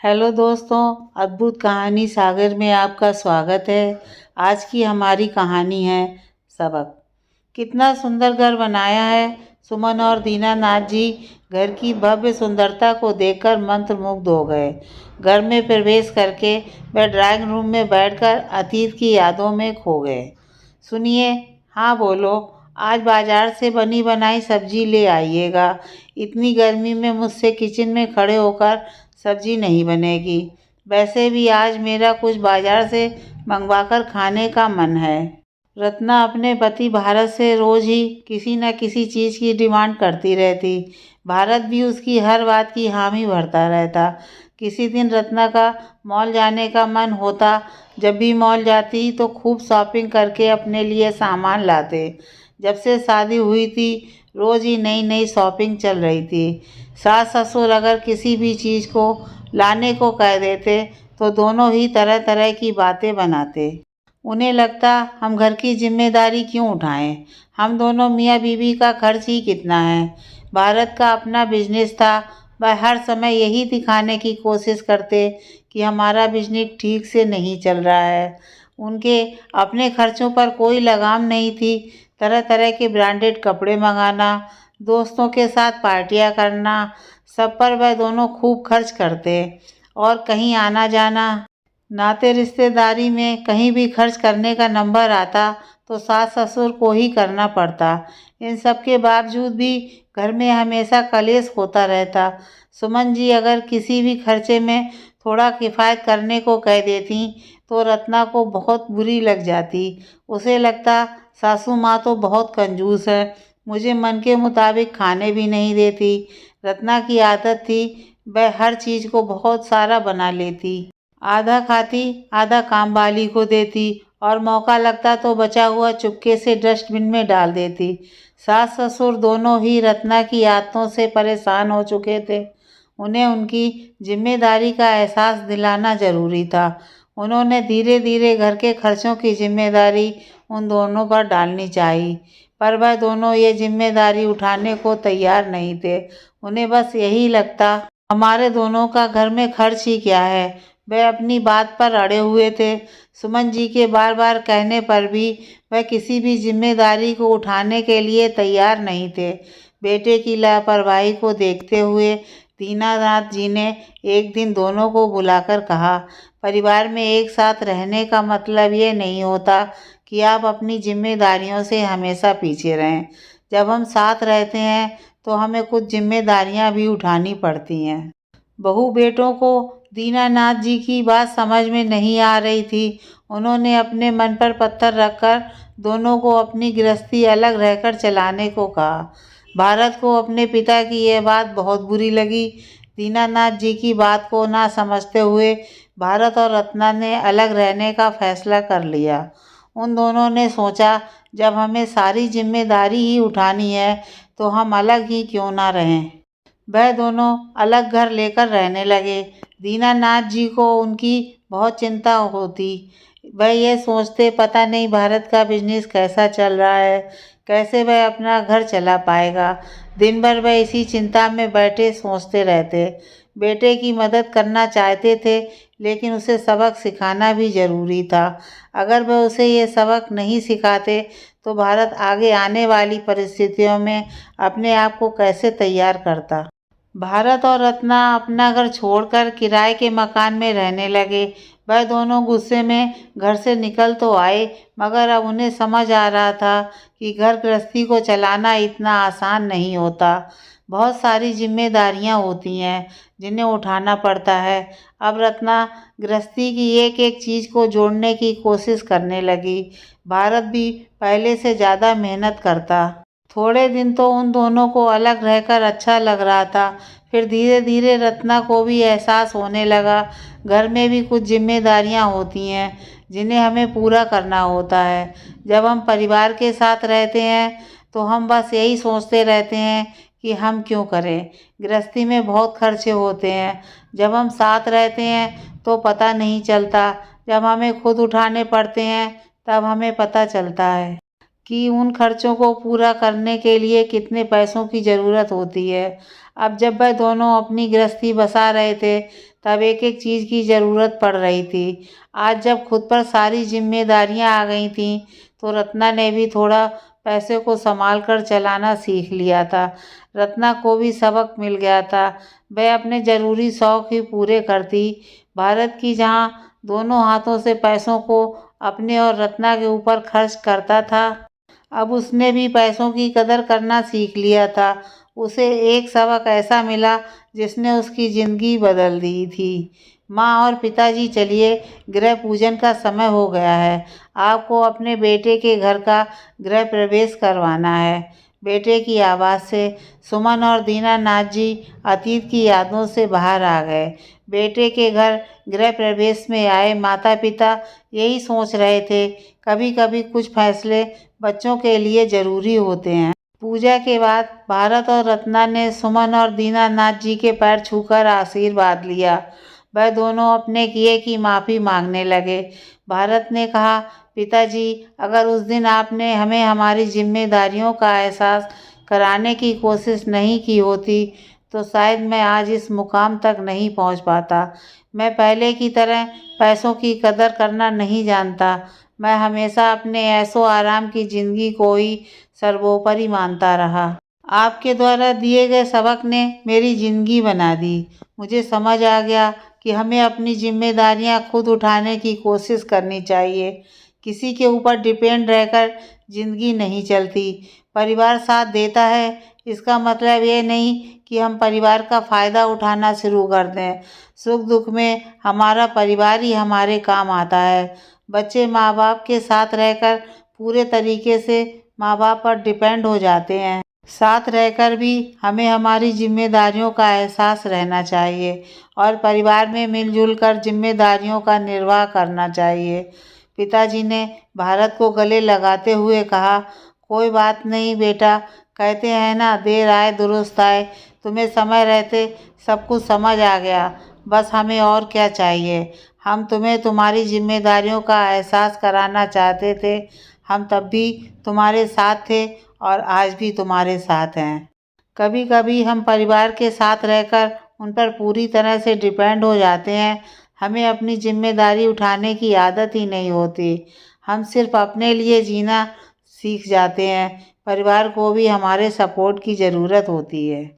Hello दोस्तों, अद्भुत कहानी सागर में आपका स्वागत है। आज की हमारी कहानी है सबक। कितना सुंदर घर बनाया है। सुमन और दीनानाथ जी घर की भव्य सुंदरता को देखकर मंत्रमुग्ध हो गए। घर में प्रवेश करके वह ड्राइंग रूम में बैठकर अतीत की यादों में खो गए। सुनिए, हाँ बोलो, आज बाजार से बनी बनाई सब्जी ले आइएगा। इतनी गर्मी में मुझसे किचन में खड़े होकर सब्जी नहीं बनेगी। वैसे भी आज मेरा कुछ बाजार से मंगवाकर खाने का मन है। रत्ना अपने पति भारत से रोज ही किसी न किसी चीज़ की डिमांड करती रहती। भारत भी उसकी हर बात की हामी भरता रहता। किसी दिन रत्ना का मॉल जाने का मन होता। जब भी मॉल जाती तो खूब शॉपिंग करके अपने लिए सामान लाते। जब से शादी हुई थी रोज़ ही नई नई शॉपिंग चल रही थी। सास ससुर अगर किसी भी चीज़ को लाने को कह देते तो दोनों ही तरह तरह की बातें बनाते। उन्हें लगता हम घर की जिम्मेदारी क्यों उठाएं। हम दोनों मियाँ बीवी का खर्च ही कितना है। भारत का अपना बिजनेस था। वह हर समय यही दिखाने की कोशिश करते कि हमारा बिजनेस ठीक से नहीं चल रहा है। उनके अपने खर्चों पर कोई लगाम नहीं थी। तरह तरह के ब्रांडेड कपड़े मंगाना, दोस्तों के साथ पार्टियां करना, सब पर वह दोनों खूब खर्च करते। और कहीं आना जाना, नाते रिश्तेदारी में कहीं भी खर्च करने का नंबर आता तो सास ससुर को ही करना पड़ता। इन सब के बावजूद भी घर में हमेशा कलेश होता रहता। सुमन जी अगर किसी भी खर्चे में थोड़ा किफ़ायत करने को कह देती तो रत्ना को बहुत बुरी लग जाती। उसे लगता सासू माँ तो बहुत कंजूस है, मुझे मन के मुताबिक खाने भी नहीं देती। रत्ना की आदत थी वह हर चीज़ को बहुत सारा बना लेती। आधा खाती, आधा काम वाली को देती और मौका लगता तो बचा हुआ चुपके से डस्टबिन में डाल देती। सास ससुर दोनों ही रत्ना की आदतों से परेशान हो चुके थे। उन्हें उनकी जिम्मेदारी का एहसास दिलाना ज़रूरी था। उन्होंने धीरे धीरे घर के खर्चों की जिम्मेदारी उन दोनों पर डालनी चाहिए, पर वह दोनों ये जिम्मेदारी उठाने को तैयार नहीं थे। उन्हें बस यही लगता हमारे दोनों का घर में खर्च ही क्या है। वह अपनी बात पर अड़े हुए थे। सुमन जी के बार बार कहने पर भी वह किसी भी जिम्मेदारी को उठाने के लिए तैयार नहीं थे। बेटे की लापरवाही को देखते हुए दीनानाथ जी ने एक दिन दोनों को बुलाकर कहा, परिवार में एक साथ रहने का मतलब ये नहीं होता कि आप अपनी जिम्मेदारियों से हमेशा पीछे रहें। जब हम साथ रहते हैं तो हमें कुछ जिम्मेदारियां भी उठानी पड़ती हैं। बहू बेटों को दीनानाथ जी की बात समझ में नहीं आ रही थी। उन्होंने अपने मन पर पत्थर रखकर दोनों को अपनी गृहस्थी अलग रहकर चलाने को कहा। भारत को अपने पिता की यह बात बहुत बुरी लगी। दीनानाथ जी की बात को ना समझते हुए भारत और रत्ना ने अलग रहने का फैसला कर लिया। उन दोनों ने सोचा जब हमें सारी जिम्मेदारी ही उठानी है तो हम अलग ही क्यों ना रहें। वह दोनों अलग घर लेकर रहने लगे। दीनानाथ जी को उनकी बहुत चिंता होती। वह ये सोचते पता नहीं भारत का बिजनेस कैसा चल रहा है, कैसे वह अपना घर चला पाएगा। दिन भर वह इसी चिंता में बैठे सोचते रहते। बेटे की मदद करना चाहते थे लेकिन उसे सबक सिखाना भी ज़रूरी था। अगर वह उसे ये सबक नहीं सिखाते तो भारत आगे आने वाली परिस्थितियों में अपने आप को कैसे तैयार करता। भारत और रत्ना अपना घर छोड़कर किराए के मकान में रहने लगे। वह दोनों गुस्से में घर से निकल तो आए, मगर अब उन्हें समझ आ रहा था कि घर गृहस्थी को चलाना इतना आसान नहीं होता। बहुत सारी जिम्मेदारियां होती हैं जिन्हें उठाना पड़ता है। अब रत्ना गृहस्थी की एक एक चीज़ को जोड़ने की कोशिश करने लगी। भारत भी पहले से ज़्यादा मेहनत करता। थोड़े दिन तो उन दोनों को अलग रहकर अच्छा लग रहा था। फिर धीरे धीरे रत्ना को भी एहसास होने लगा घर में भी कुछ जिम्मेदारियां होती हैं जिन्हें हमें पूरा करना होता है। जब हम परिवार के साथ रहते हैं तो हम बस यही सोचते रहते हैं कि हम क्यों करें। गृहस्थी में बहुत खर्चे होते हैं। जब हम साथ रहते हैं तो पता नहीं चलता, जब हमें खुद उठाने पड़ते हैं तब हमें पता चलता है कि उन खर्चों को पूरा करने के लिए कितने पैसों की ज़रूरत होती है। अब जब वह दोनों अपनी गृहस्थी बसा रहे थे तब एक एक चीज़ की ज़रूरत पड़ रही थी। आज जब खुद पर सारी जिम्मेदारियां आ गई थीं तो रत्ना ने भी थोड़ा पैसे को संभाल कर चलाना सीख लिया था। रत्ना को भी सबक मिल गया था। वह अपने ज़रूरी शौक ही पूरे करती। भारत की जहाँ दोनों हाथों से पैसों को अपने और रत्ना के ऊपर खर्च करता था, अब उसने भी पैसों की कदर करना सीख लिया था। उसे एक सबक ऐसा मिला जिसने उसकी ज़िंदगी बदल दी थी। माँ और पिताजी, चलिए, गृह पूजन का समय हो गया है। आपको अपने बेटे के घर का गृह प्रवेश करवाना है। बेटे की आवाज़ से सुमन और दीनानाथ जी अतीत की यादों से बाहर आ गए। बेटे के घर गृह प्रवेश में आए माता पिता यही सोच रहे थे, कभी कभी कुछ फैसले बच्चों के लिए ज़रूरी होते हैं। पूजा के बाद भारत और रत्ना ने सुमन और दीनानाथ जी के पैर छूकर आशीर्वाद लिया। वह दोनों अपने किए की माफ़ी मांगने लगे। भारत ने कहा, पिताजी, अगर उस दिन आपने हमें हमारी जिम्मेदारियों का एहसास कराने की कोशिश नहीं की होती तो शायद मैं आज इस मुकाम तक नहीं पहुंच पाता। मैं पहले की तरह पैसों की कदर करना नहीं जानता। मैं हमेशा अपने ऐशो आराम की ज़िंदगी को ही सर्वोपरि मानता रहा। आपके द्वारा दिए गए सबक ने मेरी ज़िंदगी बना दी। मुझे समझ आ गया कि हमें अपनी जिम्मेदारियां खुद उठाने की कोशिश करनी चाहिए। किसी के ऊपर डिपेंड रहकर ज़िंदगी नहीं चलती। परिवार साथ देता है, इसका मतलब ये नहीं कि हम परिवार का फ़ायदा उठाना शुरू कर दें। सुख दुख में हमारा परिवार ही हमारे काम आता है। बच्चे माँ बाप के साथ रहकर पूरे तरीके से माँ बाप पर डिपेंड हो जाते हैं। साथ रहकर भी हमें हमारी जिम्मेदारियों का एहसास रहना चाहिए और परिवार में मिलजुल कर जिम्मेदारियों का निर्वाह करना चाहिए। पिताजी ने भारत को गले लगाते हुए कहा, कोई बात नहीं बेटा, कहते हैं ना, देर आए दुरुस्त आए। तुम्हें समय रहते सब कुछ समझ आ गया। बस हमें और क्या चाहिए। हम तुम्हें तुम्हारी जिम्मेदारियों का एहसास कराना चाहते थे। हम तब भी तुम्हारे साथ थे और आज भी तुम्हारे साथ हैं। कभी कभी हम परिवार के साथ रहकर उन पर पूरी तरह से डिपेंड हो जाते हैं। हमें अपनी जिम्मेदारी उठाने की आदत ही नहीं होती। हम सिर्फ अपने लिए जीना सीख जाते हैं। परिवार को भी हमारे सपोर्ट की ज़रूरत होती है।